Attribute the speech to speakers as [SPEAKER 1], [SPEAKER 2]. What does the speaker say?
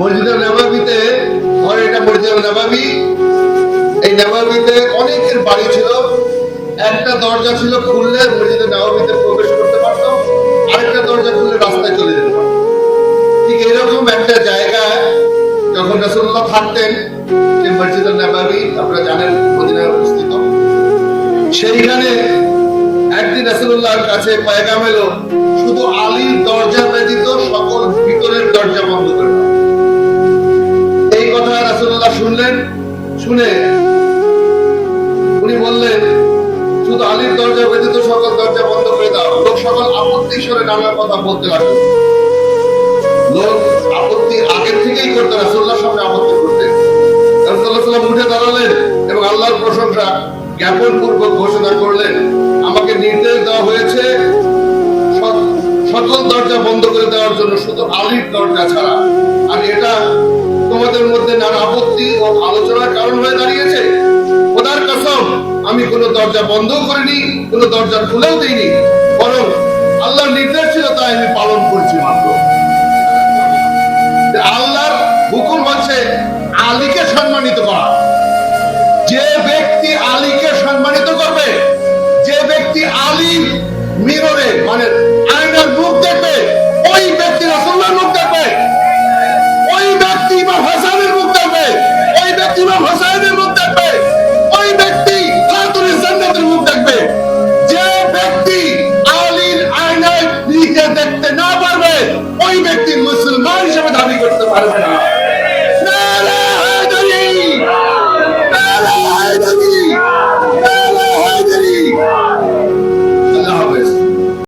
[SPEAKER 1] মসজিদে নববীতে, ধরে এটা মসজিদে নববী, এই নববীতে অনেকের বাড়ি ছিল, একটা দরজা ছিল খুললে মসজিদে নববীতে প্রবেশ করতে পারতো, আরেকটা দরজা খুললে রাস্তায় চলে যেতে পারতো। ঠিক এরকম একটা জায়গায় যখন রাসূলুল্লাহ থাকতেন, যে মসজিদে নববী আপনারা জানেন মদিনায় অবস্থিত, সেইখানে একদিন রাসূলুল্লাহর কাছে পয়গাম এলো, শুধু আলীর দরজা ব্যতীত সকল ভিতরের দরজা বন্ধ করে দাও। এই কথা রাসূলুল্লাহ শুনলেন, শুনে উনি বললেন শুধু আলীর দরজা ব্যতীত সকল দরজা বন্ধ করে দাও। লোক সকল আপত্তি স্বরে নানা কথা বলতে লাগলো। লোক আপত্তি আগের থেকেই করতেন, রাসূলুল্লাহর সামনে আপত্তি করতেন। রাসূলুল্লাহ সাল্লাল্লাহু আলাইহি ওয়াসাল্লাম উঠে দাঁড়ালেন এবং আল্লাহর প্রশংসা জ্ঞাপন পূর্বক ঘোষণা করলেন, আমাকে নির্দেশ দেওয়া হয়েছে সকল দরজা বন্ধ করে দেওয়ার জন্য, শুধু আলীর দরজা ছাড়া। আর এটা তোমাদের মধ্যে নানা আপত্তি ও আলোচনার কারণ হয়ে দাঁড়িয়েছে। খোদার কসম, আমি কোনো দরজা বন্ধ করিনি, কোনো দরজা খুলেও দিইনি, বরং আল্লাহর নির্দেশ ছিল তাই আমি পালন করছি মাত্র। আল্লাহর হুকুম হচ্ছে আলীকে সম্মানিত করা। যে ব্যক্তি আলীকে সম্মানিত করবে, যে ব্যক্তি আলী মিররে মানে